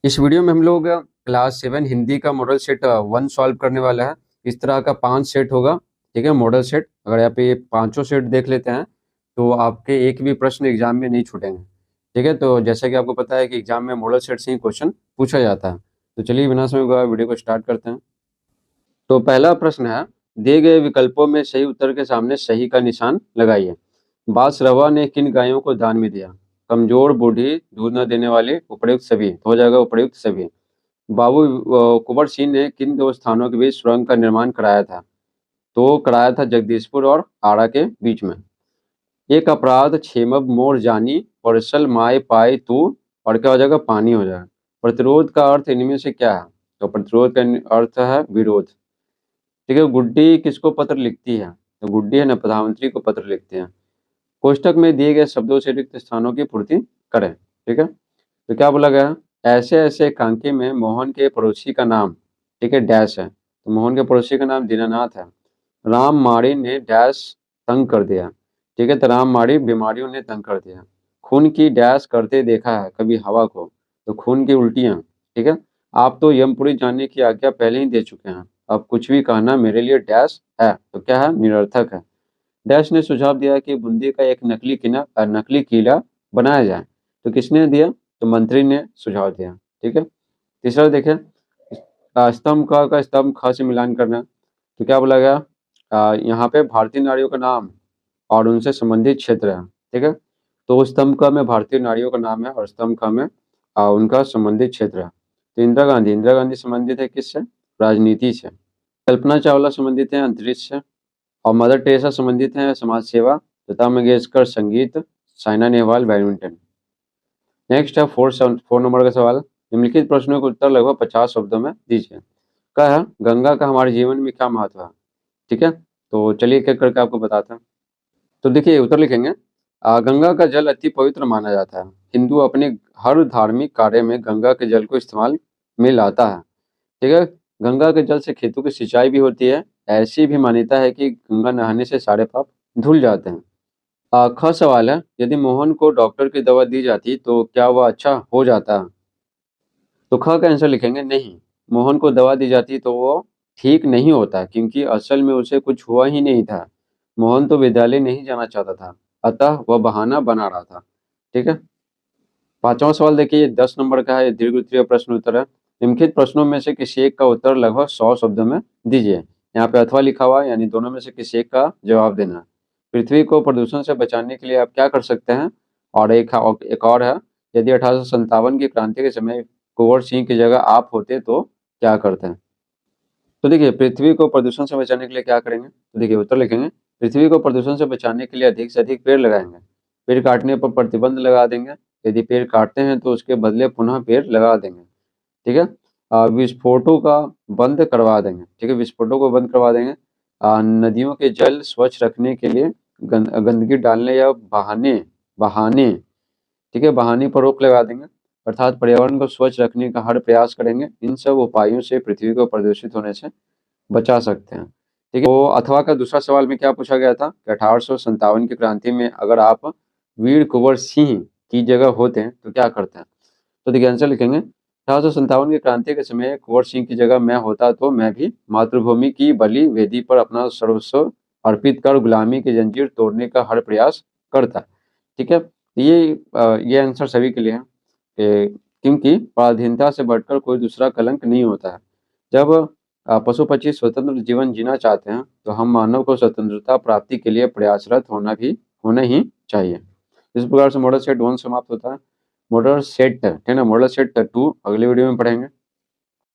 इस वीडियो में हम लोग क्लास 7 हिंदी का मॉडल सेट 1 सॉल्व करने वाला है। इस तरह का 5 सेट होगा। ठीक है, मॉडल सेट अगर यहाँ पे ये पांचों सेट देख लेते हैं तो आपके एक भी प्रश्न एग्जाम में नहीं छूटेंगे। ठीक है, तो जैसा कि आपको पता है कि एग्जाम में मॉडल सेट से ही क्वेश्चन पूछा जाता है। तो चलिए बिना समय गवाए वीडियो को स्टार्ट करते हैं। तो पहला प्रश्न है, दिए गए विकल्पों में सही उत्तर के सामने सही का निशान लगाइए। बांसरवा ने किन गायों को दान में दिया? कमजोर, बूढ़ी, दूध न देने वाली, उपर्युक्त सभी। तो हो जाएगा उपर्युक्त सभी। बाबू कुंवर सिंह ने किन दो स्थानों के बीच सुरंग का निर्माण कराया था? तो कराया था जगदीशपुर और आरा के बीच में। एक अपराध छेमब मोर जानी, परसल माए पाए तू, और क्या हो जाएगा? पानी हो जाएगा। प्रतिरोध का अर्थ इनमें से क्या है? तो प्रतिरोध का अर्थ है विरोध। ठीक है, गुड्डी किसको पत्र लिखती है? तो गुड्डी है ना प्रधानमंत्री को पत्र लिखते हैं। कोष्टक में दिए गए शब्दों से रिक्त स्थानों की पूर्ति करें। ठीक है, तो क्या बोला गया? ऐसे ऐसे कांके में मोहन के पड़ोसी का नाम, ठीक है, डैश है। तो मोहन के पड़ोसी का नाम दीनानाथ है। राम माड़ी ने डैश तंग कर दिया। ठीक है, तो राम माड़ी बीमारियों ने तंग कर दिया। खून की डैश करते देखा है कभी हवा को, तो खून की उल्टियां। ठीक है, आप तो यमपुरी जानने की आज्ञा पहले ही दे चुके हैं, अब कुछ भी कहना मेरे लिए डैश है। तो क्या है? निरर्थक है। डैश ने सुझाव दिया कि बूंदी का एक नकली किला बनाया जाए। तो किसने दिया? तो मंत्री ने सुझाव दिया। ठीक है, तीसरा देखें, स्तंभ का स्तंभ ख से मिलान करना। तो क्या बोला गया? यहाँ पे भारतीय नारियों का नाम और उनसे संबंधित क्षेत्र है। ठीक है, तो स्तंभ क में भारतीय नारियों का नाम है और स्तंभ ख में उनका संबंधित क्षेत्र है। तो इंदिरा गांधी संबंधित है किससे? राजनीति से। कल्पना चावला संबंधित है अंतरिक्ष से। और मदर टेरेसा संबंधित है समाज सेवा। लता मंगेशकर संगीत। साइना नेहवाल बैडमिंटन। नेक्स्ट है 4 नंबर का सवाल। निम्नलिखित प्रश्नों का उत्तर लगभग 50 शब्दों में दीजिए। क्या है? गंगा का हमारे जीवन में क्या महत्व है? ठीक है, तो चलिए एक एक करके आपको बताते हैं। तो देखिए उत्तर लिखेंगे। गंगा का जल अति पवित्र माना जाता है। हिंदू अपने हर धार्मिक कार्य में गंगा के जल को इस्तेमाल में लाता है। ठीक है, गंगा के जल से खेतों की सिंचाई भी होती है। ऐसी भी मान्यता है कि गंगा नहाने से सारे पाप धुल जाते हैं। ख सवाल है, यदि मोहन को डॉक्टर की दवा दी जाती तो क्या वह अच्छा हो जाता? तो ख का आंसर लिखेंगे नहीं। मोहन को दवा दी जाती तो वो ठीक नहीं होता, क्योंकि असल में उसे कुछ हुआ ही नहीं था। मोहन तो विद्यालय नहीं जाना चाहता था, अतः वह बहाना बना रहा था। ठीक है, पांचवा सवाल देखिए, 10 नंबर का है, ये दीर्घ उत्तरीय प्रश्न उत्तर है। निम्नलिखित प्रश्नों में से किसी एक का उत्तर लगभग 100 शब्दों में दीजिए। यहाँ पे अथवा लिखा हुआ है, यानी दोनों में से किसी एक का जवाब देना है। पृथ्वी को प्रदूषण से बचाने के लिए आप क्या कर सकते हैं? और एक और है, यदि 1857 की क्रांति के समय कुंवर सिंह की जगह आप होते तो क्या करते हैं? तो देखिए पृथ्वी को प्रदूषण से बचाने के लिए क्या करेंगे? तो देखिए उत्तर लिखेंगे। पृथ्वी को प्रदूषण से बचाने के लिए अधिक से अधिक पेड़ लगाएंगे। पेड़ काटने पर प्रतिबंध लगा देंगे। यदि पेड़ काटते हैं तो उसके बदले पुनः पेड़ लगा देंगे। ठीक है, विस्फोटों का बंद करवा देंगे। ठीक है, विस्फोटों को बंद करवा देंगे। नदियों के जल स्वच्छ रखने के लिए गंदगी डालने या बहाने बहाने ठीक है, बहाने पर रोक लगा देंगे। अर्थात पर्यावरण को स्वच्छ रखने का हर प्रयास करेंगे। इन सब उपायों से पृथ्वी को प्रदूषित होने से बचा सकते हैं। ठीक है, तो अथवा का दूसरा सवाल में क्या पूछा गया था कि 1857 की क्रांति में अगर आप वीर कुंवर सिंह की जगह होते हैं तो क्या करते हैं? तो देखिए आंसर लिखेंगे। 1857 की क्रांति के समय कुंवर सिंह की जगह मैं होता तो मैं भी मातृभूमि की बलि वेदी पर अपना सर्वस्व अर्पित कर गुलामी की जंजीर तोड़ने का हर प्रयास करता। ठीक है, ये आंसर सभी के लिए है क्योंकि पराधीनता से बढ़कर कोई दूसरा कलंक नहीं होता है। जब पशु पक्षी स्वतंत्र जीवन जीना चाहते हैं तो हम मानव को स्वतंत्रता प्राप्ति के लिए प्रयासरत होना ही चाहिए। इस प्रकार से मॉडल सेट 1 समाप्त होता है। मॉडल सेट, ठीक है ना, मॉडल सेट 2 अगले वीडियो में पढ़ेंगे।